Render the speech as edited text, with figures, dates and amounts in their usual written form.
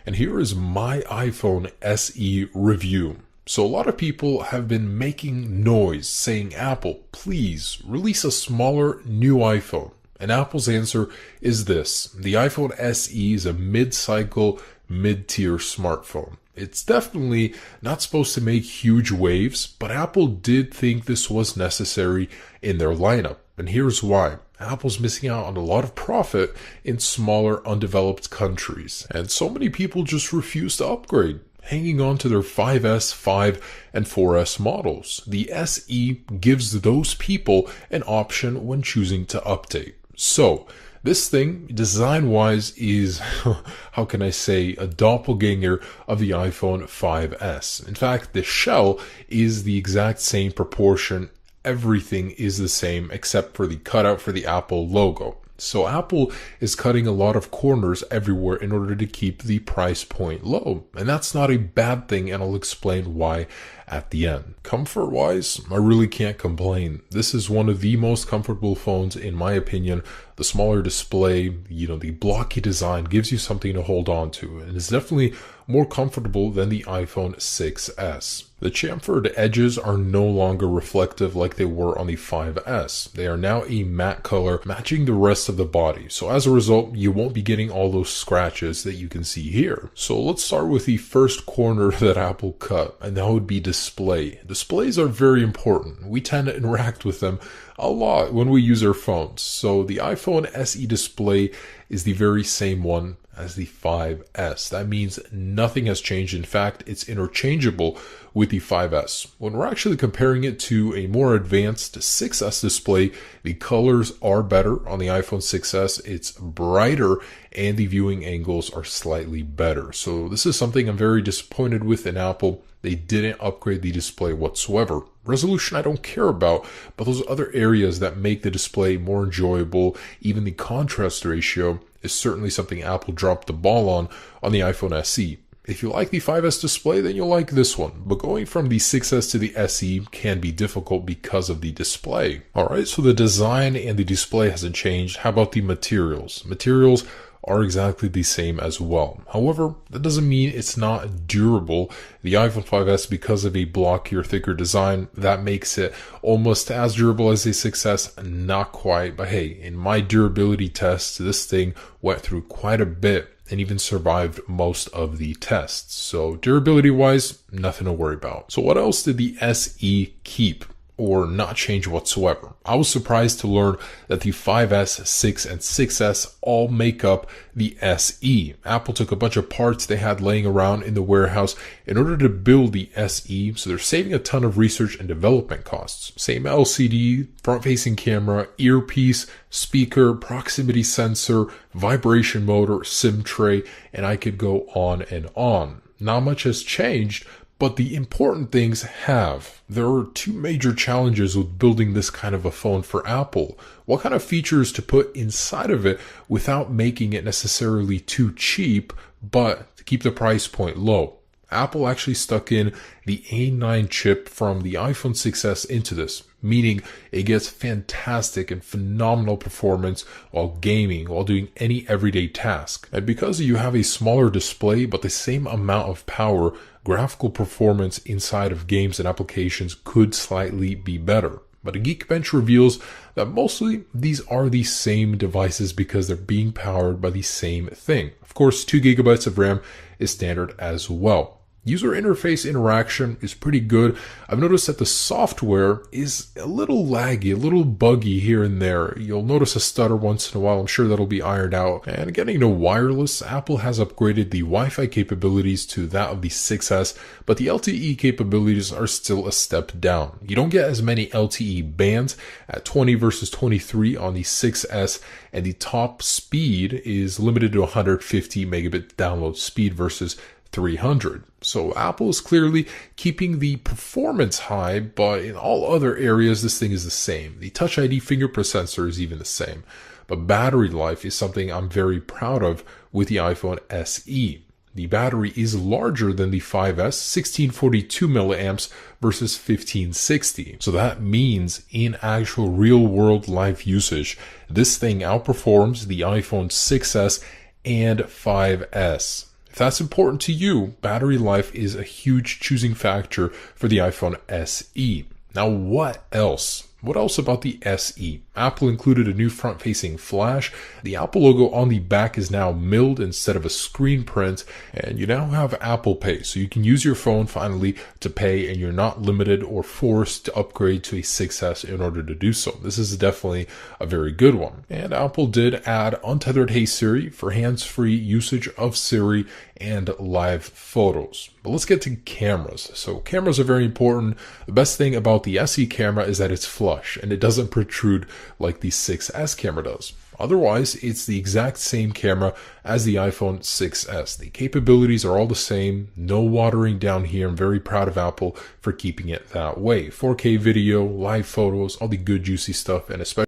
and here is my iPhone SE review. So a lot of people have been making noise saying, Apple, please release a smaller new iPhone. And Apple's answer is this. The iPhone SE is a mid-cycle, mid-tier smartphone. It's definitely not supposed to make huge waves, but Apple did think this was necessary in their lineup. And here's why. Apple's missing out on a lot of profit in smaller, undeveloped countries. And so many people just refuse to upgrade, hanging on to their 5S, 5, and 4S models. The SE gives those people an option when choosing to update. So, this thing, design-wise, is, how can I say, a doppelganger of the iPhone 5S. In fact, the shell is the exact same proportion. Everything is the same except for the cutout for the Apple logo. So Apple is cutting a lot of corners everywhere in order to keep the price point low. And that's not a bad thing, and I'll explain why at the end. Comfort-wise, I really can't complain. This is one of the most comfortable phones in my opinion. The smaller display, the blocky design gives you something to hold on to, and it's definitely more comfortable than the iPhone 6S. The chamfered edges are no longer reflective like they were on the 5S. They are now a matte color matching the rest of the body. So as a result, you won't be getting all those scratches that you can see here. So let's start with the first corner that Apple cut, and that would be display. Displays are very important. We tend to interact with them a lot when we use our phones. So the iPhone SE display is the very same one as the 5S. That means nothing has changed. In fact, it's interchangeable with the 5S. When we're actually comparing it to a more advanced 6S display, the colors are better on the iPhone 6S. It's brighter and the viewing angles are slightly better. So this is something I'm very disappointed with in Apple. They didn't upgrade the display whatsoever. Resolution I don't care about, but those other areas that make the display more enjoyable, even the contrast ratio, is certainly something Apple dropped the ball on the iPhone SE. If you like the 5S display, then you'll like this one. But going from the 6S to the SE can be difficult because of the display. Alright, so the design and the display hasn't changed. How about the materials? Materials are exactly the same as well. However, that doesn't mean it's not durable. The iPhone 5S, because of a blockier, thicker design, that makes it almost as durable as a 6S, not quite. But hey, in my durability tests, this thing went through quite a bit and even survived most of the tests. So durability wise, nothing to worry about. So what else did the SE keep or not change whatsoever? I was surprised to learn that the 5S, 6, and 6S all make up the SE. Apple took a bunch of parts they had laying around in the warehouse in order to build the SE, so they're saving a ton of research and development costs. Same LCD, front-facing camera, earpiece, speaker, proximity sensor, vibration motor, SIM tray, and I could go on and on. Not much has changed, but the important things have. There are two major challenges with building this kind of a phone for Apple. What kind of features to put inside of it without making it necessarily too cheap, but to keep the price point low. Apple actually stuck in the A9 chip from the iPhone 6S into this, meaning it gets fantastic and phenomenal performance while gaming, while doing any everyday task. And because you have a smaller display but the same amount of power, graphical performance inside of games and applications could slightly be better. But Geekbench reveals that mostly these are the same devices because they're being powered by the same thing. Of course, 2 GB of RAM is standard as well. User interface interaction is pretty good. I've noticed that the software is a little laggy, a little buggy here and there. You'll notice a stutter once in a while. I'm sure that'll be ironed out. And getting to wireless, Apple has upgraded the Wi-Fi capabilities to that of the 6S, but the LTE capabilities are still a step down. You don't get as many LTE bands at 20 versus 23 on the 6S, and the top speed is limited to 150 megabit download speed versus 300. So Apple is clearly keeping the performance high, but in all other areas, this thing is the same. The Touch ID fingerprint sensor is even the same. But battery life is something I'm very proud of with the iPhone SE. The battery is larger than the 5S, 1642 milliamps versus 1560. So that means in actual real-world life usage, this thing outperforms the iPhone 6S and 5S. If that's important to you, battery life is a huge choosing factor for the iPhone SE. Now, what else? What else about the SE? Apple included a new front-facing flash. The Apple logo on the back is now milled instead of a screen print, and you now have Apple Pay, so you can use your phone finally to pay, and you're not limited or forced to upgrade to a 6S in order to do so. This is definitely a very good one. And Apple did add untethered Hey Siri for hands-free usage of Siri and live photos. But let's get to cameras. So cameras are very important. The best thing about the SE camera is that it's flush and it doesn't protrude like the 6S camera does. Otherwise, it's the exact same camera as the iPhone 6S. The capabilities are all the same. No watering down here. I'm very proud of Apple for keeping it that way. 4K video, live photos, all the good juicy stuff, and especially